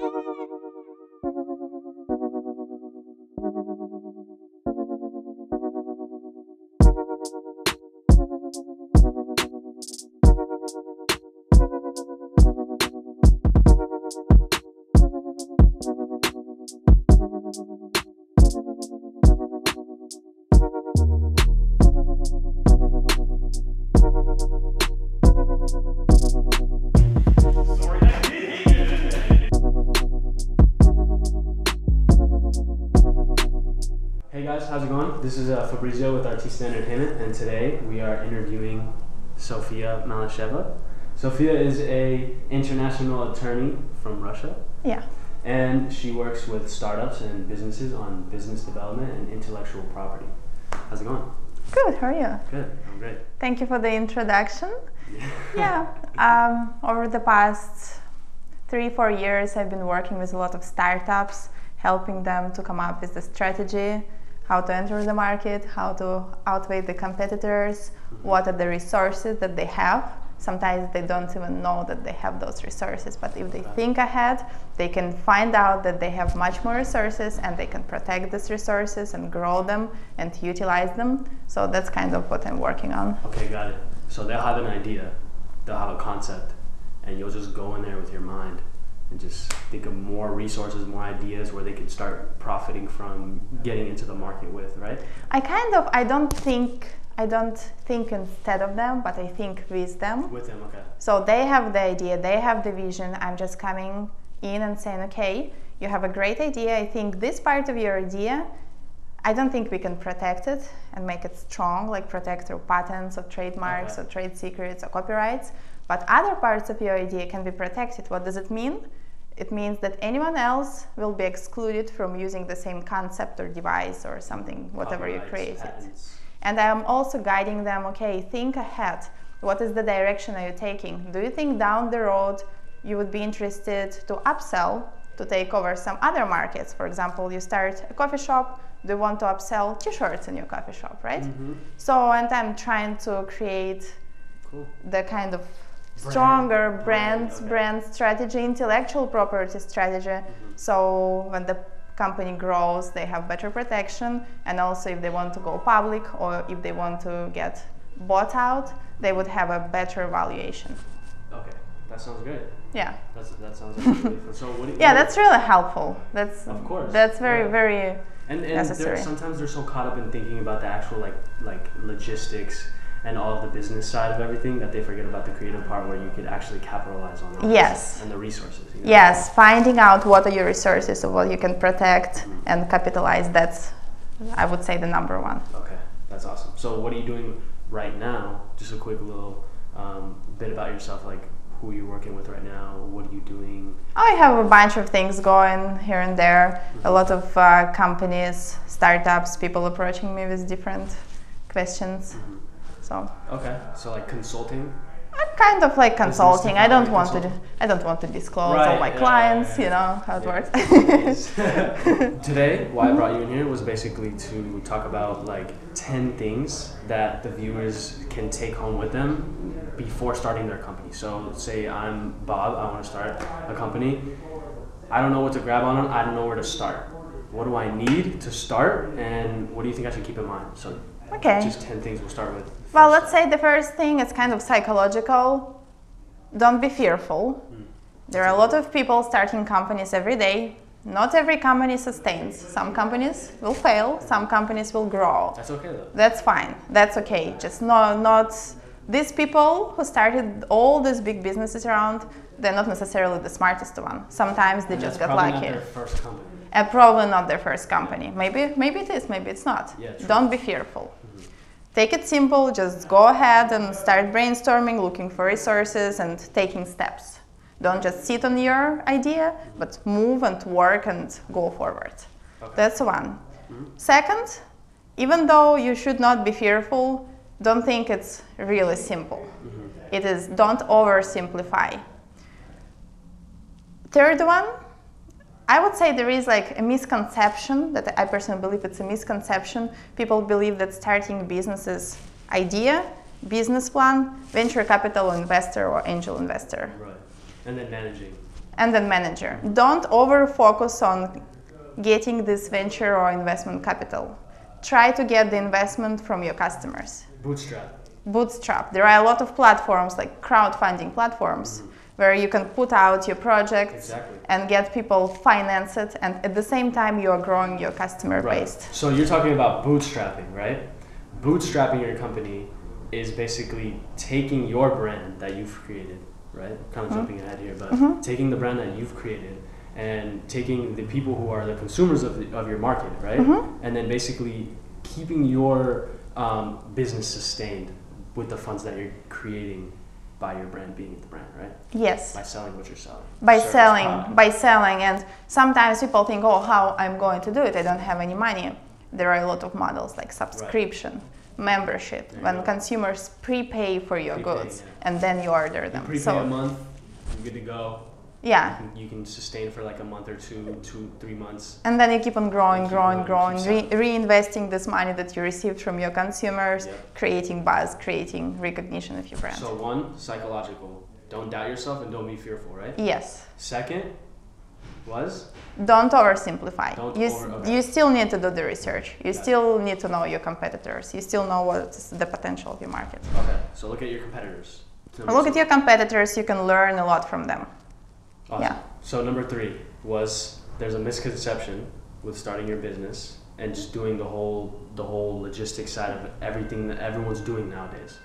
Hey guys, how's it going? This is Fabrizio with Artista and today we are interviewing Sofia Malisheva. Sofia is an international attorney from Russia. Yeah. And she works with startups and businesses on business development and intellectual property. How's it going? Good, how are you? Good, I'm great. Thank you for the introduction. Yeah. Over the past 3-4 years, I've been working with a lot of startups, helping them to come up with the strategy, how to enter the market, how to outweigh the competitors, what are the resources that they have. Sometimes they don't even know that they have those resources, but if they think ahead, they can find out that they have much more resources and they can protect these resources and grow them and utilize them. So that's kind of what I'm working on. Okay, got it. So they'll have an idea, they'll have a concept, and you'll just go in there with your mind and just think of more resources, more ideas where they can start profiting from getting into the market with, right? I don't think instead of them, but I think with them. With them, okay. So they have the idea, they have the vision. I'm just coming in and saying, okay, you have a great idea. I think this part of your idea, I don't think we can protect it and make it strong, like protect through patents or trademarks or trade secrets or copyrights. But other parts of your idea can be protected. What does it mean? It means that anyone else will be excluded from using the same concept or device or something, whatever you created. Patents. And I'm also guiding them, okay, think ahead. What is the direction are you taking? Do you think down the road you would be interested to upsell, to take over some other markets? For example, you start a coffee shop, do you want to upsell t-shirts in your coffee shop, right? So, and I'm trying to create the kind of stronger brand strategy, intellectual property strategy. So when the company grows, they have better protection, and also if they want to go public or if they want to get bought out, they would have a better valuation. Okay, that sounds good. Yeah. That sounds really fun. So what do you, that's really helpful. That's of course. That's very and necessary. Sometimes they're so caught up in thinking about the actual like logistics and all of the business side of everything that they forget about the creative part where you could actually capitalize on that. Yes. And the resources. You know? Yes, finding out what are your resources or what you can protect and capitalize, that's, I would say, the number one. Okay, that's awesome. So what are you doing right now? Just a quick little bit about yourself, like who you're working with right now, what are you doing? I have a bunch of things going here and there. A lot of companies, startups, people approaching me with different questions. So. Okay, so like consulting? I'm kind of like consulting. I don't want to disclose all my clients, you know how it works. Today, why I brought you in here was basically to talk about like 10 things that the viewers can take home with them before starting their company. So say I'm Bob, I want to start a company. I don't know what to grab on, I don't know where to start. What do I need to start, and what do you think I should keep in mind? So just 10 things we'll start with. Well, let's say the first thing is kind of psychological. Don't be fearful. There are a lot of people starting companies every day. Not every company sustains. Some companies will fail, some companies will grow. That's okay though. That's fine. That's okay. Just not these people who started all these big businesses around, they're not necessarily the smartest one. Sometimes they just got lucky. Not their first company. And probably not their first company. Maybe it is, maybe it's not. Yeah, don't be fearful. Take it simple, just go ahead and start brainstorming, looking for resources and taking steps. Don't just sit on your idea, but move and work and go forward. Okay. That's one. Second, even though you should not be fearful, don't think it's really simple. It is, don't oversimplify. Third one, I would say there is like a misconception that I personally believe it's a misconception. People believe that starting business is idea, business plan, venture capital investor or angel investor. Right. And then managing. And then manager. Don't over focus on getting this venture or investment capital. Try to get the investment from your customers. Bootstrap. There are a lot of platforms like crowdfunding platforms where you can put out your project and get people finance it, and at the same time you are growing your customer base. So you're talking about bootstrapping, right? Bootstrapping your company is basically taking your brand that you've created, right? Kind of jumping ahead here, but taking the brand that you've created and taking the people who are the consumers of your market, right? And then basically keeping your business sustained with the funds that you're creating by your brand being the brand, right? Yes. By selling what you're selling. By selling, and sometimes people think, oh, how I'm going to do it? I don't have any money. There are a lot of models like subscription, membership, when consumers prepay for your goods, and then you order them. Prepay a month, you're good to go. Yeah. You can sustain for like a month or 2-3 months. And then you keep on growing, reinvesting this money that you received from your consumers, creating buzz, creating recognition of your brand. So one, psychological. Don't doubt yourself and don't be fearful, right? Yes. Second was? Don't oversimplify. You still need to do the research. You still need to know your competitors. You still know what's the potential of your market. Okay, so look at your competitors. Look at your competitors. You can learn a lot from them. Awesome. Yeah. So number 3 was there's a misconception with starting your business and just doing the whole logistics side of everything that everyone's doing nowadays.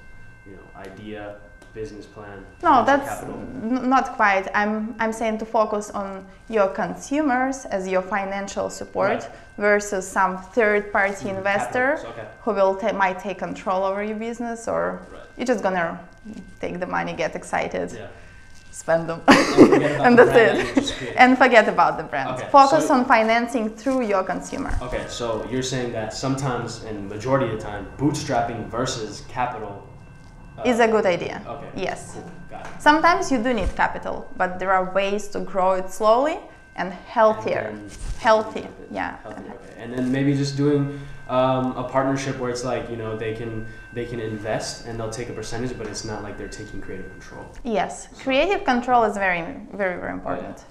You know, idea, business plan. No, that's not quite. I'm saying to focus on your consumers as your financial support versus some third-party investor who will might take control over your business, or you're just gonna take the money, get excited. Spend them, and that's it. And forget about the brand. Focus on financing through your consumer. Okay, so you're saying that sometimes, and majority of the time, bootstrapping versus capital is a good idea. Okay. Yes. Cool. Got it. Sometimes you do need capital, but there are ways to grow it slowly and healthier. Healthy. Yeah. Healthy, okay. And then maybe just doing a partnership where it's like, you know, they can invest and they'll take a percentage, but it's not like they're taking creative control. Yes, creative control is very, very, very important.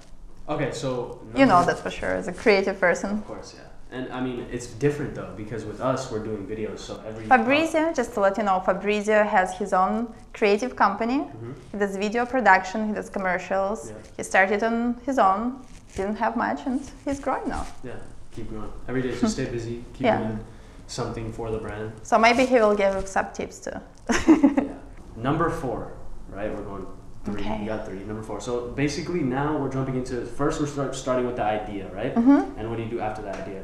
Okay, so you know that for sure as a creative person. Of course, yeah. And I mean, it's different though, because with us, we're doing videos, so Fabrizio, just to let you know, Fabrizio has his own creative company. He does video production, he does commercials. He started on his own, didn't have much, and he's growing now. Yeah, keep going. Every day, just stay busy, keep doing something for the brand. So maybe he will give some tips too. Number 4, right? We're going 3. Okay. You got 3. Number 4. So basically now we're jumping into, first we're starting with the idea, right? And what do you do after that idea?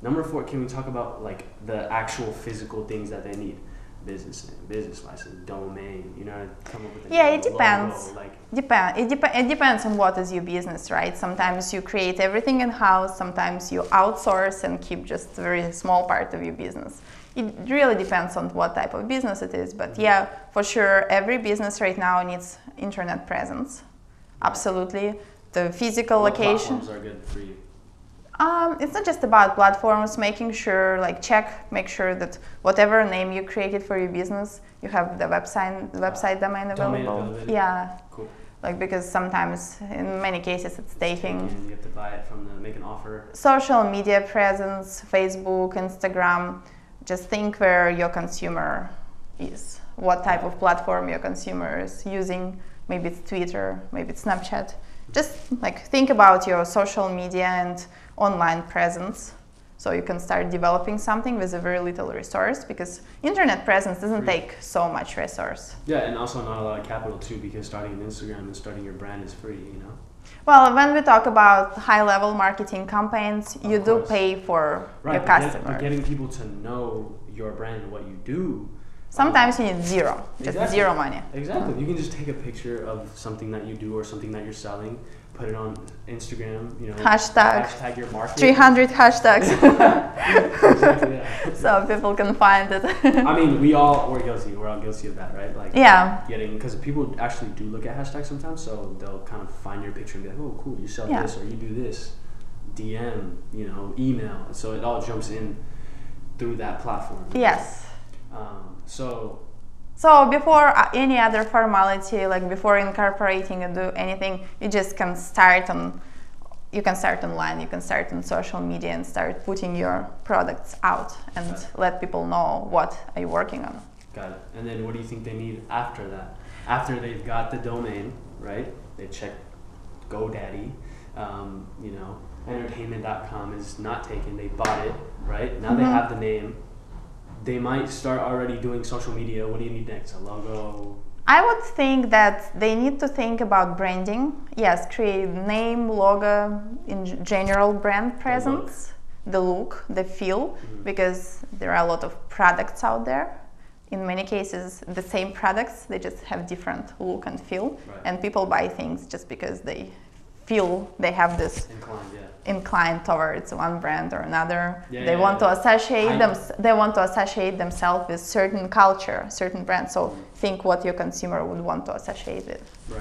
Number 4, can we talk about like the actual physical things that they need? Business name, business license, domain, you know, come up with it depends. It depends on what is your business, right? Sometimes you create everything in-house, sometimes you outsource and keep just a very small part of your business. It really depends on what type of business it is, but yeah, for sure, every business right now needs internet presence. Absolutely. The physical location. Platforms are good for you? It's not just about platforms, making sure, make sure that whatever name you created for your business, you have the website domain available. Yeah. Cool. Like, because sometimes, in many cases, it's taking. You have to buy it make an offer. Social media presence, Facebook, Instagram. Just think where your consumer is, what type of platform your consumer is using. Maybe it's Twitter, maybe it's Snapchat. Just think about your social media and online presence, so you can start developing something with a very little resource, because internet presence doesn't take so much resource. Yeah, and also not a lot of capital too, because starting an Instagram and starting your brand is free, you know? Well, when we talk about high-level marketing campaigns, you do pay for your customers. But getting people to know your brand and what you do. Sometimes you need zero, just zero money. Exactly. You can just take a picture of something that you do or something that you're selling, put it on Instagram, you know, hashtag your market. 300 hashtags. Exactly, yeah. So people can find it. I mean, we're all guilty of that, right? Like, because people actually do look at hashtags sometimes, so they'll kind of find your picture and be like, oh, cool, you sell this or you do this, DM, you know, email. So it all jumps in through that platform. Yes. So So before any other formality, like before incorporating or do anything, you just can start on. You can start online, you can start on social media and start putting your products out and let people know what are you working on. Got it. And then what do you think they need after that? After they've got the domain, right? They check GoDaddy, you know, entertainment.com is not taken, they bought it, right? Now they have the name. They might start already doing social media. What do you need next? A logo? I would think that they need to think about branding. Yes, create name, logo, in general brand presence, the look, the feel, because there are a lot of products out there. In many cases, the same products, they just have different look and feel. Right. And people buy things just because they feel they have this inclined towards one brand or another. They want to associate They want to associate themselves with certain culture, certain brand. So think what your consumer would want to associate with. Right.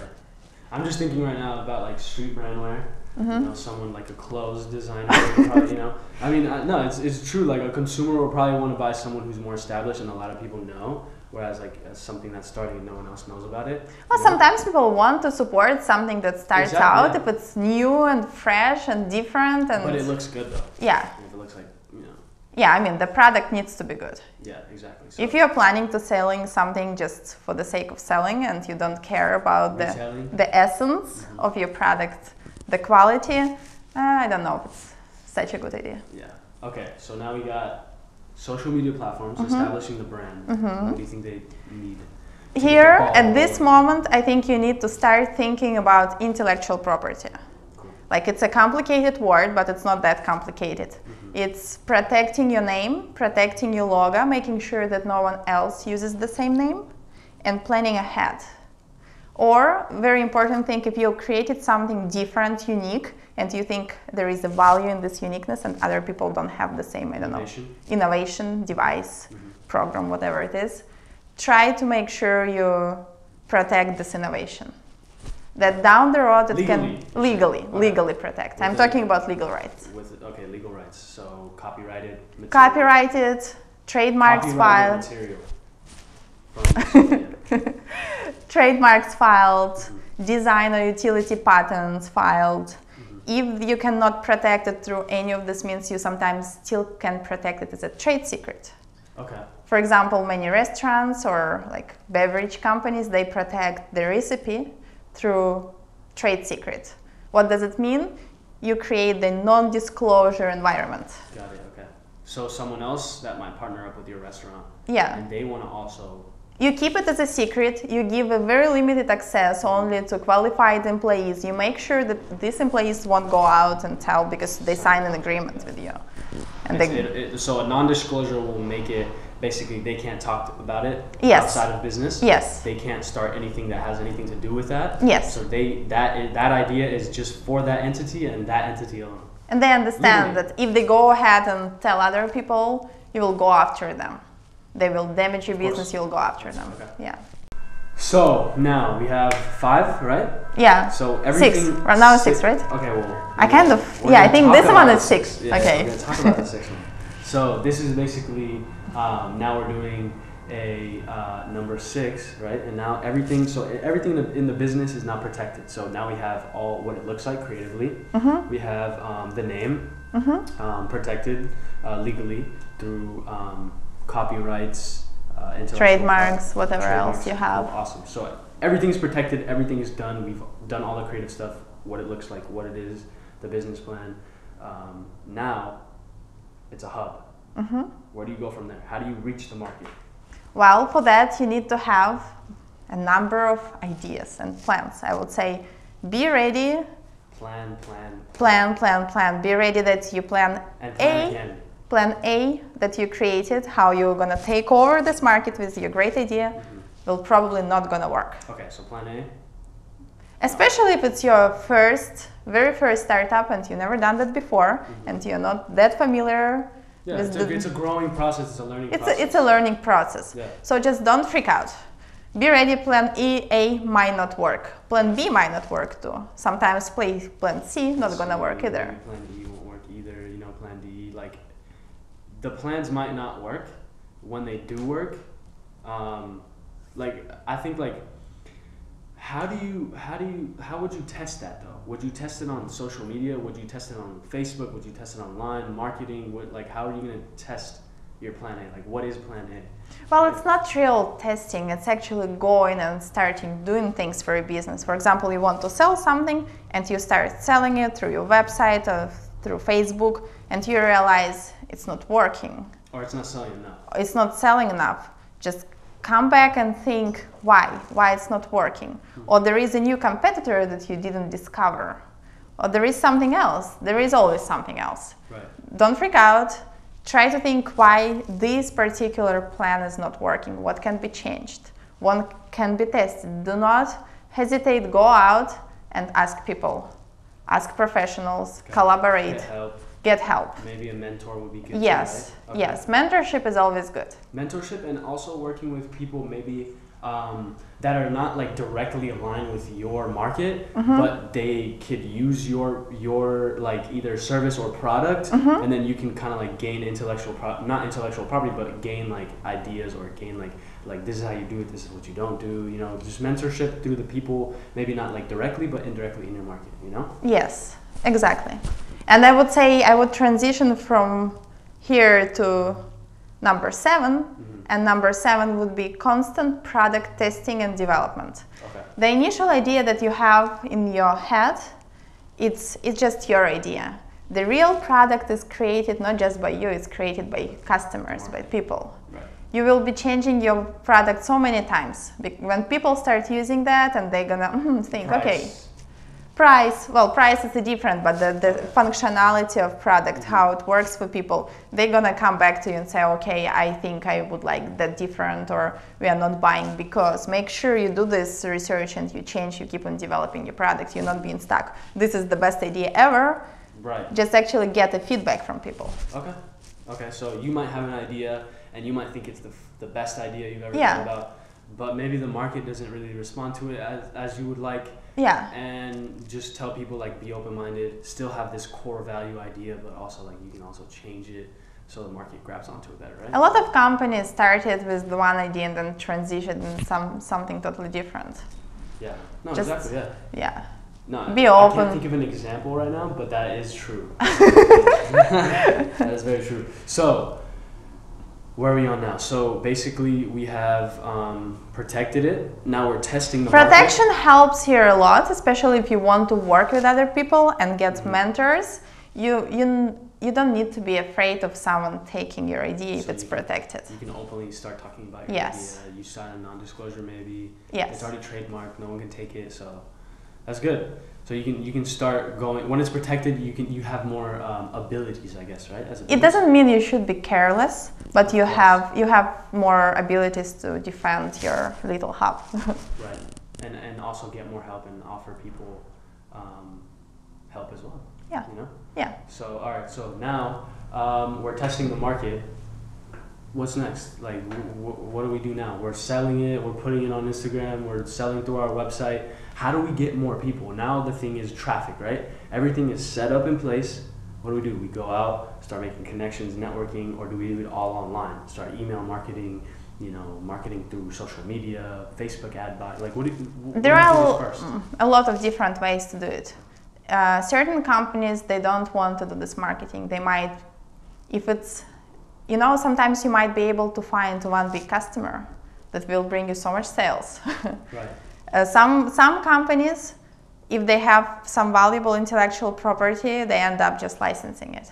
I'm just thinking right now about like street brand wear. You know, someone like a clothes designer. Probably, you know, I mean, no, it's true. Like a consumer will probably want to buy someone who's more established and a lot of people know. Whereas like something that's starting and no one else knows about it. Well, sometimes people want to support something that starts out if it's new and fresh and different. And but it looks good though. Yeah. If it looks like, you know. Yeah, I mean, the product needs to be good. Yeah, exactly. So if you're planning to selling something just for the sake of selling and you don't care about the essence of your product, the quality, I don't know if it's such a good idea. Yeah. Okay, so now we got social media platforms, establishing the brand. What do you think they need? Here, at this moment, I think you need to start thinking about intellectual property. Cool. Like, it's a complicated word, but it's not that complicated. It's protecting your name, protecting your logo, making sure that no one else uses the same name, and planning ahead. Or, very important thing, if you created something different, unique, and you think there is a value in this uniqueness and other people don't have the same, I don't know, innovation, device, program, whatever it is, try to make sure you protect this innovation. That down the road it can legally protect. I'm talking about legal rights. Okay, legal rights. So copyrighted material. Copyrighted, trademarks filed. Material from Sophia. Trademarks filed, design or utility patents filed. If you cannot protect it through any of this means, you sometimes still can protect it as a trade secret. Okay. For example, many restaurants or like beverage companies, they protect the recipe through trade secret. What does it mean? You create the non-disclosure environment. Got it, okay. So someone else that might partner up with your restaurant, and they want to also... You keep it as a secret, you give a very limited access only to qualified employees. You make sure that these employees won't go out and tell because they sign an agreement with you. And so a non-disclosure will make it, basically they can't talk about it outside of business. Yes. They can't start anything that has anything to do with that. Yes. So that idea is just for that entity and that entity alone. And they understand that if they go ahead and tell other people, you will go after them. They will damage your business, you'll go after them. Okay. Yeah. So now we have 5, right? Yeah. So everything. 6. Right now it's 6, right? Okay, well. I kind of, I think this one is 6. Yeah, okay. We're going to talk about the 6th one. So this is basically, now we're doing a number 6, right? And now everything in the business is now protected. So now we have all what it looks like creatively. We have the name protected legally through copyrights, trademarks, whatever else you have. Awesome. So everything is protected. Everything is done. We've done all the creative stuff. What it looks like, what it is, the business plan. Now it's a hub. Where do you go from there? How do you reach the market? Well, for that you need to have a number of ideas and plans. I would say, be ready. Plan. Be ready that you plan again. Plan A that you created, how you're gonna take over this market with your great idea, will probably not gonna work. Okay, so plan A. Especially if it's your very first startup and you've never done that before and you're not that familiar. Yeah, it's a growing process, it's a learning process. It's a learning process. Yeah. So just don't freak out. Be ready, plan A might not work. Plan B might not work too. Sometimes plan C not gonna work either. Plan E won't work either, plan D, like the plans might not work. When they do work, like, I think like, how would you test that though? Would you test it on social media? Would you test it on Facebook? Would you test it online, marketing? How are you going to test your plan A? Like, what is plan A? Well, right? It's not real testing. It's actually going and starting doing things for your business. For example, you want to sell something and you start selling it through your website or through Facebook, and you realize it's not working. Or it's not selling enough. It's not selling enough. Just come back and think why it's not working. Or there is a new competitor that you didn't discover. Or there is something else. There is always something else. Right. Don't freak out. Try to think why this particular plan is not working. What can be changed? What can be tested? Do not hesitate. Go out and ask people. Ask professionals. Okay. Collaborate. Get help. Maybe a mentor would be good. Yes, too, right? Okay. Yes. Mentorship is always good. Mentorship, and also working with people maybe that are not like directly aligned with your market, but they could use your like either service or product, and then you can kind of like gain not intellectual property, but gain like ideas, or gain like this is how you do it, this is what you don't do. You know, just mentorship through the people, maybe not like directly, but indirectly in your market. You know. Yes, exactly. And I would say I would transition from here to number 7, and number 7 would be constant product testing and development. Okay. The initial idea that you have in your head, it's just your idea. The real product is created not just by you, it's created by customers, by people. Right. You will be changing your product so many times. When people start using that, and they're gonna think, okay, price is different, but the functionality of product, how it works for people, they're gonna come back to you and say, okay, I think I would like that different, or we are not buying because. Make sure you do this research and you change, you keep on developing your product, you're not being stuck. This is the best idea ever. Right. Just actually get the feedback from people. Okay, so you might have an idea and you might think it's the best idea you've ever thought about, but maybe the market doesn't really respond to it as you would like. Yeah. And just tell people, like, be open-minded, still have this core value idea, but also like you can also change it so the market grabs onto it better, right? A lot of companies started with the one idea and then transitioned into something totally different. Yeah. No, exactly. Yeah. Yeah. No, be open. I can't think of an example right now, but that is true. That is very true. So, where are we on now? So basically we have protected it. Now we're testing the Protection market. Helps here a lot, especially if you want to work with other people and get mentors. You don't need to be afraid of someone taking your idea if it's protected. You can openly start talking about your idea. You sign a non-disclosure maybe. Yes. It's already trademarked, no one can take it, so that's good. So you can start going, when it's protected, you have more abilities, I guess, right? It doesn't mean you should be careless, but you have more abilities to defend your little hub. Right, and also get more help and offer people help as well. Yeah. You know. Yeah. So all right, so now we're testing the market. What's next? Like, what do we do now? We're selling it. We're putting it on Instagram. We're selling through our website. How do we get more people? Now the thing is traffic, right? Everything is set up in place. What do? We go out, start making connections, networking, or do we do it all online? Start email marketing, marketing through social media, Facebook ad buy. Like, there are a lot of different ways to do it. Certain companies, they don't want to do this marketing. They might, if it's, sometimes you might be able to find one big customer that will bring you so much sales. Right. Some companies, if they have some valuable intellectual property, they end up just licensing it.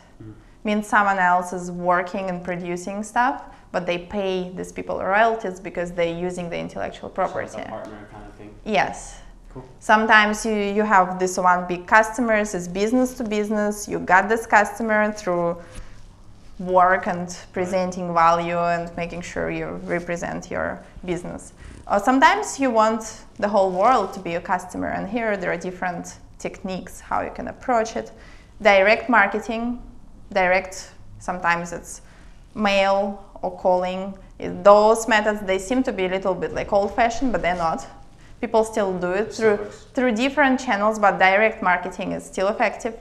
Means someone else is working and producing stuff, but they pay these people royalties because they're using the intellectual property. So like a partner kind of thing. Yes. Cool. Sometimes you have this one big customer, it's business to business. You got this customer through work and presenting value and making sure you represent your business. Or sometimes you want the whole world to be a customer, and here there are different techniques how you can approach it. Direct marketing, sometimes it's mail or calling. Those methods, they seem to be a little bit like old-fashioned, but they're not. People still do it through different channels, but direct marketing is still effective.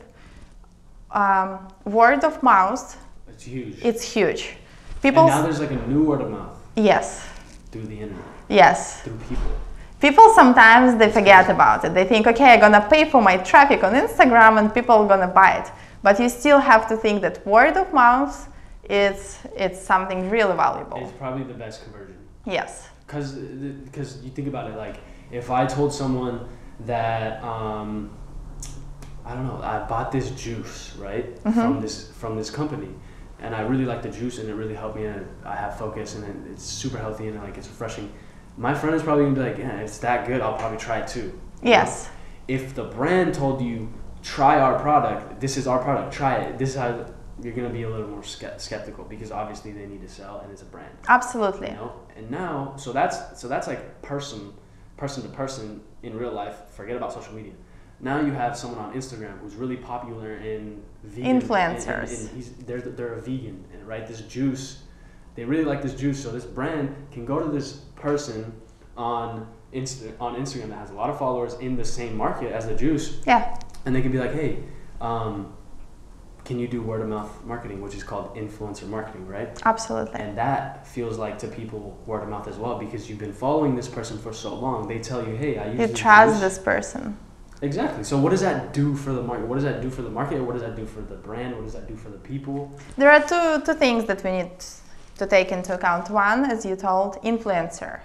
Word of mouth. It's huge. It's huge. And now there's like a new word of mouth. Yes. through the internet. Yes. Through people. People sometimes they forget about it. They think, okay, I'm gonna pay for my traffic on Instagram and people are gonna buy it. But you still have to think that word of mouth it's something really valuable. It's probably the best conversion. Yes. Because you think about it, like if I told someone that I don't know, I bought this juice, right, from this company, and I really like the juice and it really helped me and I have focus and it's super healthy and like it's refreshing. My friend is probably gonna be like, yeah, it's that good, I'll probably try it too. Yes. If the brand told you, try our product, this is our product, try it, this is how, you're gonna be a little more skeptical because obviously they need to sell and it's a brand. Absolutely. You know? And now, so that's like person to person in real life. Forget about social media. Now you have someone on Instagram who's really popular in vegan influencers. And they're a vegan, right? This juice, they really like this juice, so this brand can go to this person on Instagram that has a lot of followers in the same market as the juice. Yeah. And they can be like, hey, can you do word of mouth marketing, which is called influencer marketing, right? Absolutely. And that feels like to people word of mouth as well because you've been following this person for so long. They tell you, hey, I use you trust this person. Exactly. So what does that do for the market? What does that do for the market? What does that do for the brand? What does that do for the people? There are two things that we need to take into account. One, as you told, influencer.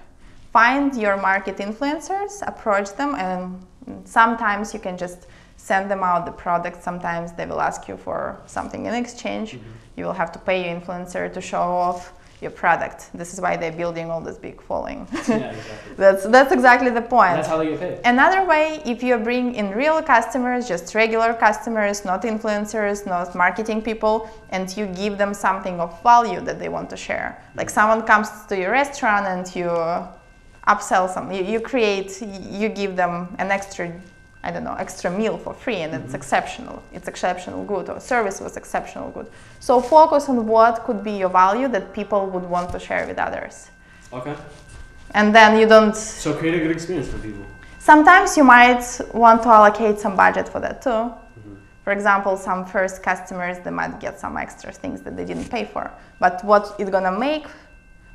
Find your market influencers, approach them, and sometimes you can just send them out the product. Sometimes they will ask you for something in exchange. You will have to pay your influencer to show off your product. This is why they're building all this big following. Yeah, exactly. That's exactly the point. That's how they get paid. Another way, if you bring in real customers, just regular customers, not influencers, not marketing people, and you give them something of value that they want to share. Like someone comes to your restaurant and you upsell something, you give them an extra, I don't know, extra meal for free, and it's exceptional. It's exceptional good, or service was exceptional good. So focus on what could be your value that people would want to share with others. Okay. And then you don't... So create a good experience for people. Sometimes you might want to allocate some budget for that too. For example, some first customers, they might get some extra things that they didn't pay for. But what it's gonna make,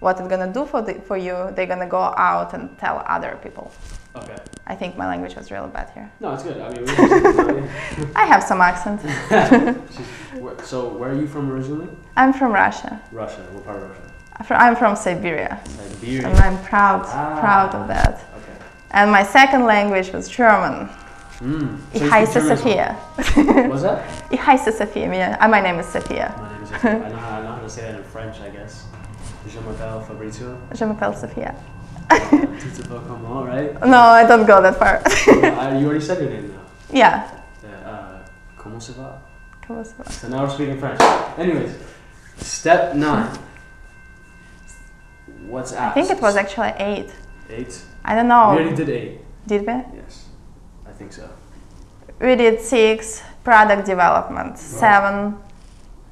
what it's gonna do for you, they're gonna go out and tell other people. Okay. I think my language was really bad here. No, it's good. I mean, I have some accent. So, where are you from originally? I'm from Russia. Russia. What part of Russia? I'm from Siberia. Siberia. And I'm proud of that. Okay. And my second language was German. So Ich heiße Sophia. What's that? Ich heiße Sophia. My name is Sophia. My name is Sophia. I know how to say that in French, I guess. Je m'appelle Fabrizio. Je m'appelle Sophia. Right? No, I don't go that far. You already said your name now. Yeah. Comment ça va? Comment ça va? So now we're speaking French. Anyways, step 9. What's I think it was actually 8. 8? I don't know. We already did 8. Did we? Yes, I think so. We did 6, product development, 7,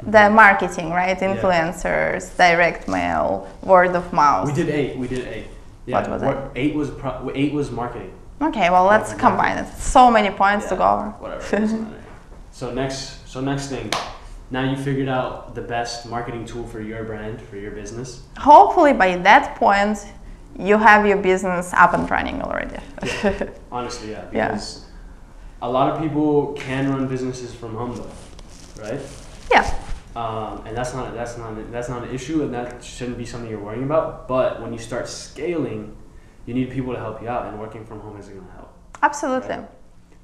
the marketing, right? Influencers, direct mail, word of mouth. We did 8. Yeah, what was it? 8 was marketing. Okay, well let's combine it. So many points to go over. Whatever. Doesn't matter. So next thing. Now you figured out the best marketing tool for your brand, for your business. Hopefully by that point, you have your business up and running already. Yeah. Honestly, yeah. Because a lot of people can run businesses from home though, right? Yeah. And that's not an issue, and that shouldn't be something you're worrying about. But when you start scaling, you need people to help you out, and working from home isn't going to help. Absolutely. Right?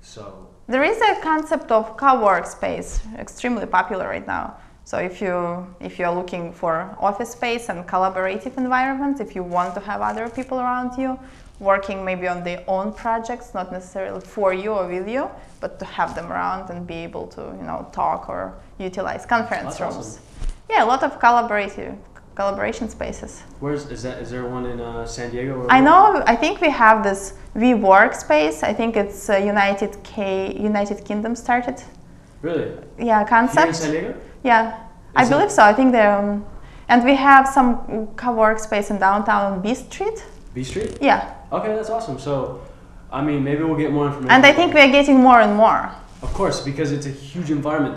So there is a concept of co-workspace, extremely popular right now. So if you're looking for office space and collaborative environment, if you want to have other people around you working maybe on their own projects, not necessarily for you or with you, but to have them around and be able to, talk or utilize conference rooms. Awesome. Yeah, a lot of collaboration spaces. Is there one in San Diego? Or I think we have this workspace. I think it's United Kingdom started. Really? Yeah, concept. Here in San Diego? Yeah, I believe so. I think they're, and we have some co-workspace in downtown on B Street. B Street? Yeah. Okay, that's awesome. So, I mean, maybe we'll get more information. And I think we're getting more and more. Of course, because it's a huge environment.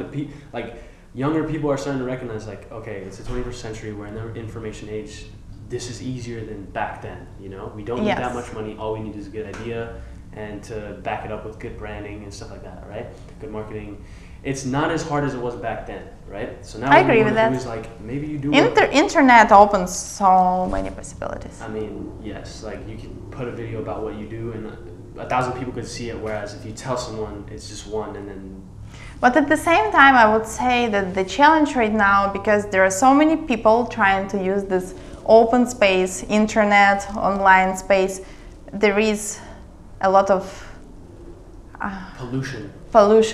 Younger people are starting to recognize, okay, it's the 21st century. We're in the information age. this is easier than back then, you know? We don't need that much money. All we need is a good idea and to back it up with good branding and stuff like that, right? Good marketing. It's not as hard as it was back then, right? So now I agree with that. Is like, maybe you do internet opens so many possibilities. I mean, yes, like you can put a video about what you do and 1,000 people could see it, whereas if you tell someone, it's just one and then... But at the same time, I would say that the challenge right now, because there are so many people trying to use this open space, internet, online space, there is a lot of pollution.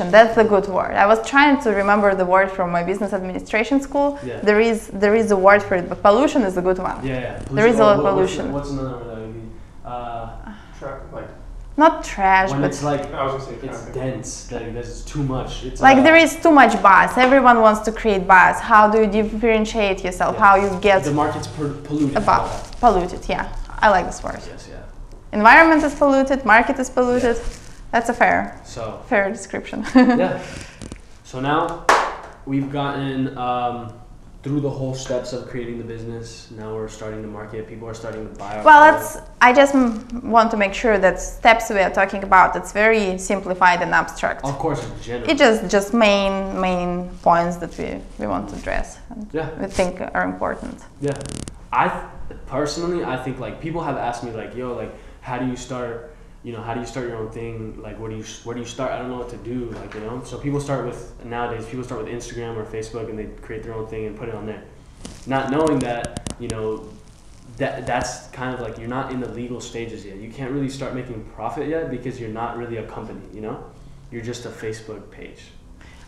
That's the good word. I was trying to remember the word from my business administration school. Yeah. There is a word for it, but pollution is a good one. Yeah. There is a lot of pollution. What's another word that would be? Not trash, when but it's like it's dense. Like there's too much. It's like there is too much buzz. Everyone wants to create buzz. How do you differentiate yourself? How you get the market's polluted. Polluted. Yeah, I like this word. Yes. Yeah. Environment is polluted. Market is polluted. Yeah. That's a fair description. Yeah. So now we've gotten through the whole steps of creating the business. Now we're starting to market. People are starting to buy our product. I just want to make sure that steps we are talking about, it's very simplified and abstract. Of course, in general. It's just main points that we want to address and we think are important. Yeah. Personally, I think like people have asked me like, yo, like how do you start your own thing? Like where do you start? I don't know what to do, like, you know? So nowadays people start with Instagram or Facebook and they create their own thing and put it on there. Not knowing that, you know, that's kind of like you're not in the legal stages yet. You can't really start making profit yet because you're not really a company, you know? You're just a Facebook page.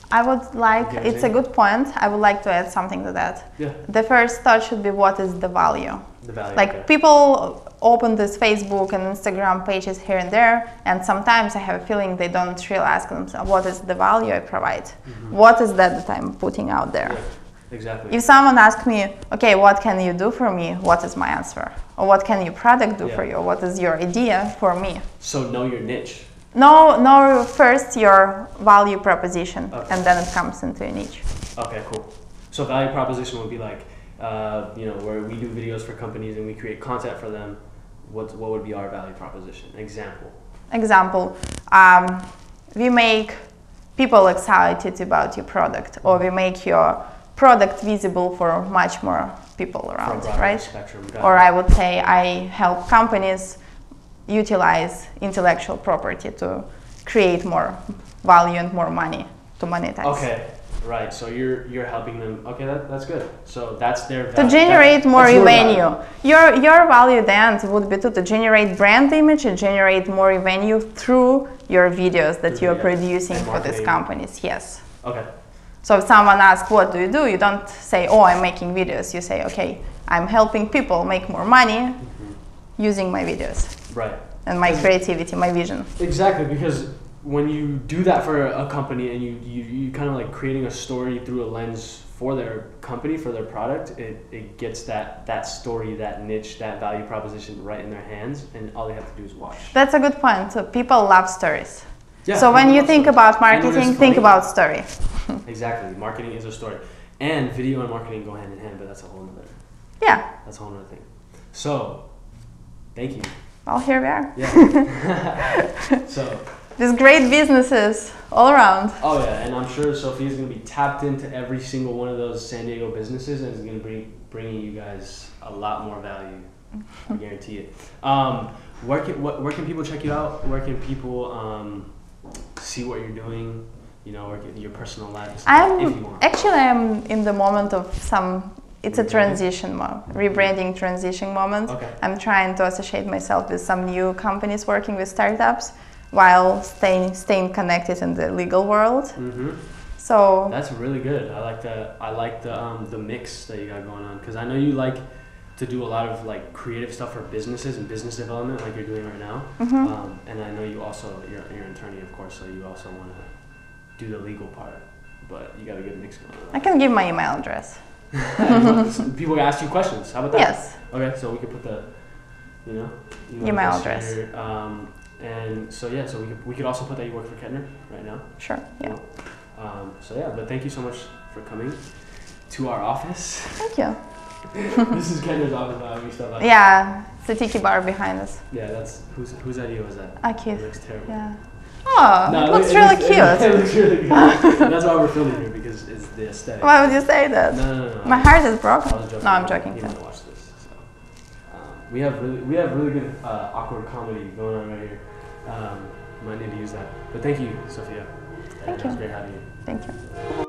I would like, it's a good point. I would like to add something to that. Yeah. The first thought should be, what is the value? The value. Like people open this Facebook and Instagram pages here and there, and sometimes I have a feeling they don't really ask themselves, what is the value I provide? Mm-hmm. What is that I'm putting out there? Yeah, exactly. If someone asks me, okay, what can you do for me? What is my answer? Or what can your product do for you? What is your idea for me? So know your niche. Know first your value proposition, and then it comes into a niche. Okay, cool. So value proposition would be like, you know, where we do videos for companies and we create content for them. What would be our value proposition? Example, we make people excited about your product, or we make your product visible for much more people around, right? Spectrum. Or I would say I help companies utilize intellectual property to create more value and more money to monetize. Okay, right. So you're helping them. Okay, that's good. So that's their value. To generate more revenue. Your value then would be to generate brand image and generate more revenue through your videos that you're producing for these companies. Yes. Okay. So if someone asks, what do? You don't say, oh, I'm making videos. You say, okay, I'm helping people make more money using my videos. Right. And my creativity, my vision. Exactly, because when you do that for a company and you kind of like creating a story through a lens for their company, for their product, it gets that story, that niche, that value proposition right in their hands, and all they have to do is watch. That's a good point. So people love stories. Yeah, so when you think about marketing, think about story. Exactly. Marketing is a story. And video and marketing go hand in hand, but that's a whole nother. Yeah. That's a whole nother thing. So, thank you. Well, here we are. Yeah. So. There's great businesses all around. Oh yeah, and I'm sure Sophia's going to be tapped into every single one of those San Diego businesses and is going to be bringing you guys a lot more value. I guarantee it. Where can people check you out? Where can people see what you're doing? You know, your personal life. I'm in the moment of it's a transition rebranding transition moment. Okay. I'm trying to associate myself with some new companies working with startups while staying connected in the legal world. Mm-hmm. So that's really good. I like the mix that you got going on, because I know you like to do a lot of like creative stuff for businesses and business development, like you're doing right now. Mm-hmm. And I know you're an attorney, of course, so you also want to do the legal part, but you got a good mix going on. I can give my email address. People ask you questions. How about that? Yes. Okay, so we could put the, email address. Here. And so yeah, so we could also put that you work for Kettner right now. Sure. Yeah. So yeah, but thank you so much for coming to our office. Thank you. This is Kendra's office now. We stuff like Yeah, it's a tiki bar behind us. Yeah, that's whose idea was that? Akif. It looks terrible. Yeah. Oh, No, it looks really cute. It looks really good. That's why we're filming here, because it's the aesthetic. Why would you say that? No. My heart is broken. I was joking. No, I'm joking. You might watch this. So. We have really good awkward comedy going on right here. Might need to use that. But thank you, Sophia. Thank It was you. great having you. Thank you.